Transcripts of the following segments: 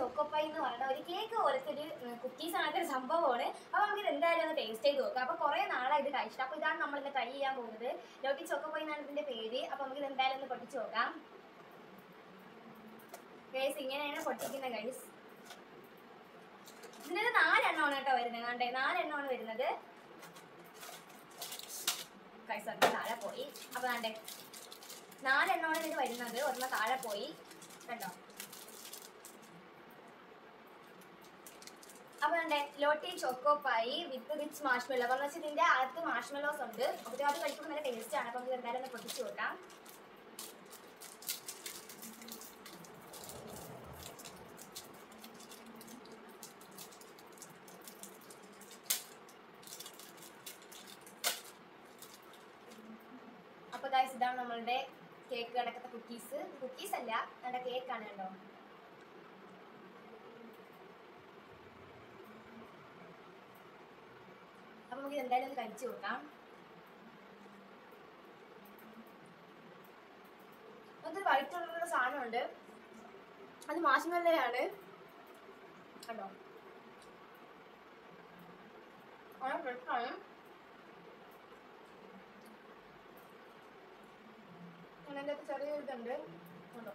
ചോക്കോപ്പൈ എന്ന് പറയുന്ന ഒരു കേക്ക് പോലത്തെ ഒരു കുക്കീസ് ആണൊക്കെ ഒരു സംഭവമാണ്. അപ്പോൾ നമുക്ക് ഇത് എന്തായാലും ഒന്ന് ടേസ്റ്റ് ചെയ്ത് നോക്കാം. അപ്പോൾ കുറേ നാളായി ഇത് കഴിച്ചിട്ട്. അപ്പോൾ ഇതാണ് നമ്മളിന്ന് ട്രൈ ചെയ്യാൻ പോകുന്നത്. ലോട്ടി ചോക്കോപ്പൈ എന്നാണ് ഇതിൻ്റെ പേര്. അപ്പോൾ നമുക്ക് ഇത് എന്തായാലും ഒന്ന് പൊട്ടിച്ച് നോക്കാം. ഗൈസ് ഇങ്ങനെയാണ് പൊട്ടിക്കുന്നത് ഗൈസ്. ഇതിനകത്ത് 4 എണ്ണമാണ് കേട്ടോ വരുന്നത്. കണ്ടേ 4 എണ്ണമാണ് വരുന്നത്. ഗൈസ് ഒരെണ്ണം താഴെ പോയി. അപ്പോൾ കണ്ടേ 4 എണ്ണമാണ് ഇത് വരുന്നത്. ഒരെണ്ണം താഴെ പോയി കണ്ടോ. അപ്പോൾ കണ്ടേ ലോട്ടി ചോക്കോപ്പൈ വിത്ത് റിച്ച് മാഷ്മെല്ലോ. അപ്പോൾ എന്ന് വെച്ചാൽ ഇതിൻ്റെ അകത്ത് മാഷ്മെല്ലോസ് ഉണ്ട്. അപ്പോൾ അത് കഴിക്കുമ്പോൾ നല്ല ടേസ്റ്റ് ആണ്. അപ്പോൾ നമുക്ക് എന്തായാലും ഒന്ന് പൊട്ടിച്ച് നോക്കാം. അപ്പോൾ ഗൈസ് ഇതാണ് നമ്മളുടെ കേക്ക് കിടക്കത്തെ കുക്കീസ് അല്ല, നമ്മുടെ കേക്കാണ് കേട്ടോ. അപ്പൊ നമുക്ക് എന്തായാലും ഒന്ന് കഴിച്ചു നോക്കാം. അതൊരു വൈറ്റ് കളറുള്ള സാധനമുണ്ട്, അത് മാഷ്മെല്ലോയാണ് കണ്ടോ. ഫ്രഷാണ്. അതിൻ്റെ അകത്ത് ചെറിയൊരു ഇതുണ്ട് കേട്ടോ,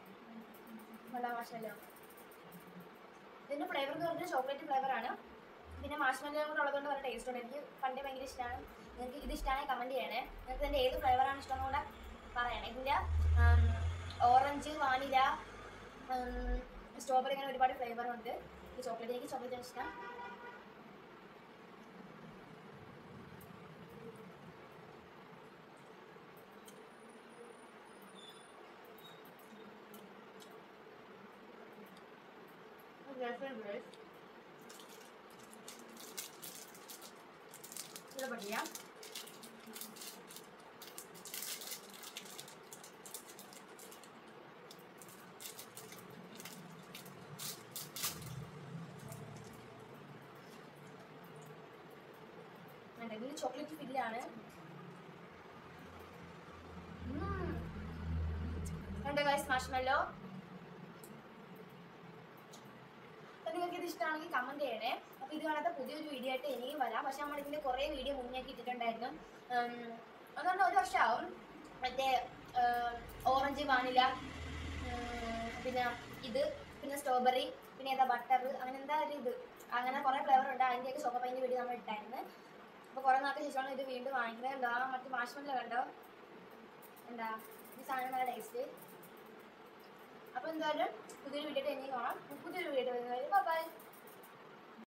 നല്ല മാഷ്മെല്ലോ. ഇതിൻ്റെ ഫ്ലേവർ എന്ന് പറഞ്ഞാൽ ചോക്ലേറ്റ് ഫ്ലേവറാണ്. പിന്നെ മാഷ്മെല്ലോ കൂടെ ഉള്ളതുകൊണ്ട് നല്ല ടേസ്റ്റ് ഉണ്ട്. എനിക്ക് പണ്ടേ ഭയങ്കര ഇഷ്ടമാണ്. നിങ്ങൾക്ക് ഇത് ഇഷ്ടമാണെങ്കിൽ കമൻറ്റ് ചെയ്യണേ. നിങ്ങൾക്ക് ഇതിൻ്റെ ഏത് ഫ്ലേവറാണ് ഇഷ്ടം കൂടെ പറയണേ. ഇതിൻ്റെ ഓറഞ്ച്, വാനില, സ്ട്രോബെറി അങ്ങനെ ഒരുപാട് ഫ്ലേവറുണ്ട്. ഈ ചോക്ലേറ്റ്, എനിക്ക് ചോക്ലേറ്റ് ഇഷ്ടം. ഇത് പഠിക്കാം. ഇതിൽ ചോക്ലേറ്റ് ഫില്ലാണ്. കണ്ടോ ഗൈസ് മാഷ്മെല്ലോ. അപ്പോൾ നിങ്ങൾക്ക് ഇത് ഇഷ്ടമാണെങ്കിൽ കമൻറ്റ് ചെയ്യണേ. അപ്പോൾ ഇത് കാണാത്ത പുതിയൊരു വീഡിയോ ആയിട്ട് ഇനിയും വരാം. പക്ഷെ നമ്മൾ ഇതിൻ്റെ കുറേ വീഡിയോ മുന്നേക്ക് ഇട്ടിട്ടുണ്ടായിരുന്നു. അതുകൊണ്ട് 1 വർഷമാവും. മറ്റേ ഓറഞ്ച്, വാനില, പിന്നെ ഇത്, പിന്നെ സ്ട്രോബെറി, പിന്നെ ഏതാ ബട്ടർ, അങ്ങനെ എന്താ ഒരു ഇത്, അങ്ങനെ കുറേ ഫ്ലേവർ ഉണ്ട്. അതിൻ്റെയൊക്കെ ചോക്കോപ്പൈൻ്റെ വീഡിയോ നമ്മൾ ഇട്ടായിരുന്നു. അപ്പോൾ കുറേ നാൾക്ക് ശേഷമാണ് ഇത് വീണ്ടും വാങ്ങിക്കുന്നത്. എന്താ മറ്റു മാഷ്മെല്ലോ കണ്ടോ, എന്താ ഈ സാധനം നല്ല ടേസ്റ്റ്. അപ്പോൾ എന്തായാലും പുതിയൊരു വീഡിയോ ഇനിയും കാണാം. പുതിയൊരു